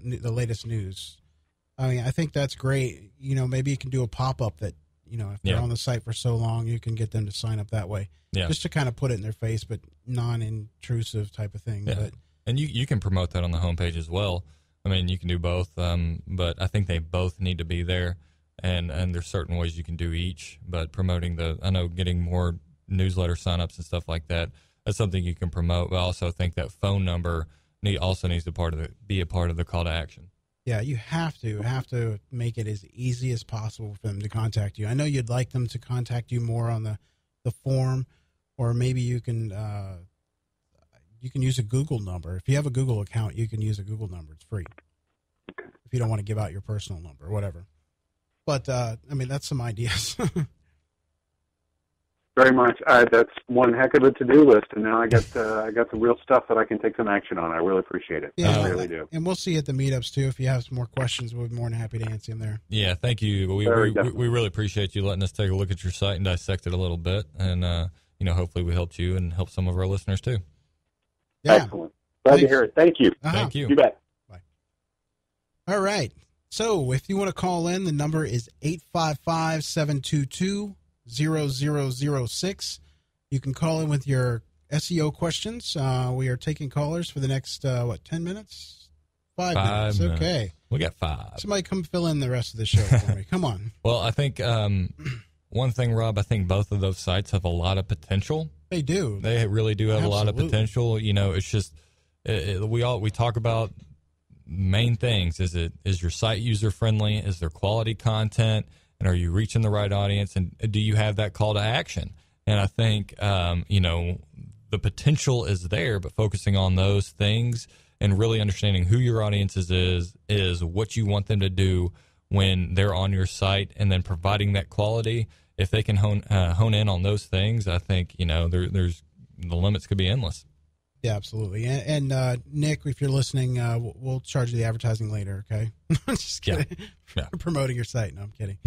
latest news. I mean, I think that's great. Maybe you can do a pop up that if they're on the site for so long, you can get them to sign up that way. Yeah. Just to kind of put it in their face, but non-intrusive type of thing. Yeah. And you can promote that on the homepage as well. I mean, you can do both, but I think they both need to be there, and there's certain ways you can do each. But promoting getting more newsletter signups and stuff like that, that's something you can promote. But I also think that phone number also needs to be a part of the call to action. Yeah, you have to make it as easy as possible for them to contact you. I know you'd like them to contact you more on the form, or maybe you can use a Google number. If you have a Google account, you can use a Google number. It's free. Okay. If you don't want to give out your personal number or whatever. But, that's some ideas. Very much. That's one heck of a to-do list, and now I got some real stuff that I can take some action on. I really appreciate it. Yeah, I really do. And we'll see you at the meetups, too. If you have some more questions, we'll be more than happy to answer them there. Yeah, thank you. We really appreciate you letting us take a look at your site and dissect it a little bit. And, hopefully we helped you and help some of our listeners, too. Yeah. Excellent. Glad to hear it. Thank you. Uh-huh. Thank you. You bet. Bye. All right. So if you want to call in, the number is 855-722-0006. You can call in with your SEO questions. We are taking callers for the next, 10 minutes? 5 minutes. Okay. We got 5. Somebody come fill in the rest of the show for me. Come on. Well, I think one thing, Rob, I think both of those sites have a lot of potential. They do. They really do have Absolutely. a lot of potential. It's just we talk about main things. Is your site user friendly? Is there quality content? And are you reaching the right audience? And do you have that call to action? And I think, the potential is there, but focusing on those things and really understanding who your audience is what you want them to do when they're on your site, and then providing that quality. If they can hone in on those things, I think, there's the limits could be endless. Yeah, absolutely. And Nick, if you're listening, we'll charge you the advertising later, okay? Just kidding. Yeah. Promoting your site. No, I'm kidding.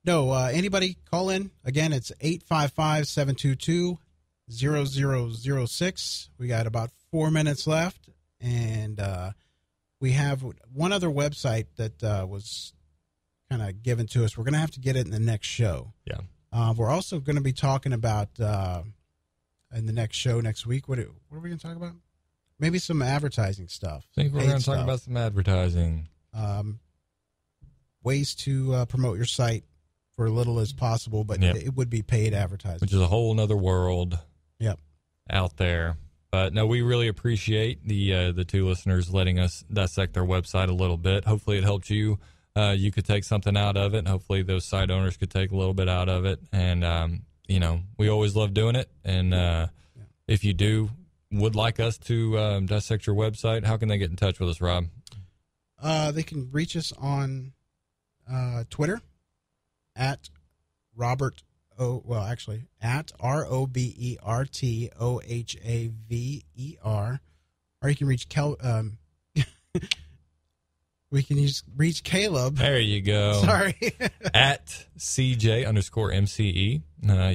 No, anybody call in. Again, it's 855-722-0006. We got about 4 minutes left, and we have one other website that was kind of given to us. We're going to have to get it in the next show. Yeah. We're also going to be talking about in the next show next week. What are we going to talk about? Maybe some advertising stuff. I think we're going to talk about some advertising. Ways to promote your site for little as possible, but it would be paid advertising. Which is a whole nother world out there. But no, we really appreciate the two listeners letting us dissect their website a little bit. Hopefully it helped you. You could take something out of it, and hopefully those site owners could take a little bit out of it. And, we always love doing it. And if you would like us to dissect your website, how can they get in touch with us, Rob? They can reach us on Twitter at Robert at RobertOhaver, or you can reach we can reach Caleb. There you go. Sorry. At CJ_MCE.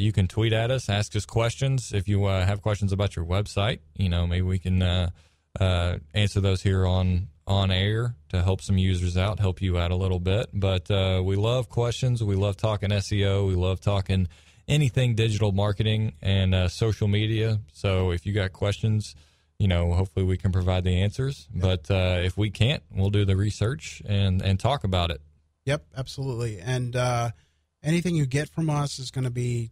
You can tweet at us, ask us questions. If you have questions about your website, maybe we can answer those here on air to help some users out, help you out a little bit. But we love questions. We love talking SEO. We love talking anything digital marketing and social media. So if you got questions, hopefully we can provide the answers. But if we can't, we'll do the research and talk about it. Yep, absolutely. And anything you get from us is going to be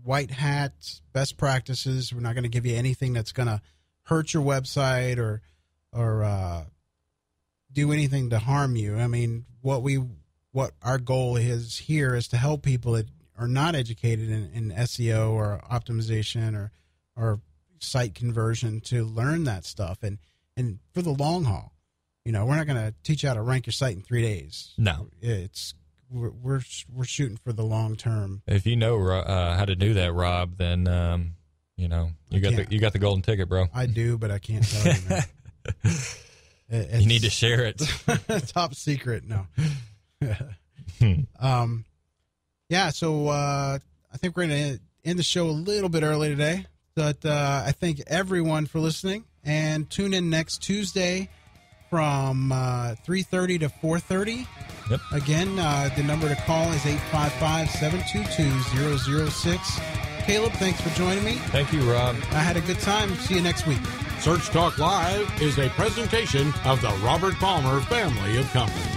white hat, best practices. We're not going to give you anything that's going to hurt your website or do anything to harm you. I mean, what our goal is here is to help people that are not educated in SEO or optimization or site conversion to learn that stuff and for the long haul. We're not going to teach you how to rank your site in 3 days. No, we're shooting for the long term. If you know how to do that, Rob, then you got the golden ticket, bro. I do, but I can't tell you that. You need to share it. Top secret. No. So I think we're going to end the show a little bit early today. But I thank everyone for listening, and tune in next Tuesday from 3:30 to 4:30. Yep. Again, the number to call is 855-722-0006. Caleb, thanks for joining me. Thank you, Rob. I had a good time. See you next week. Search Talk Live is a presentation of the Robert Palmer family of companies.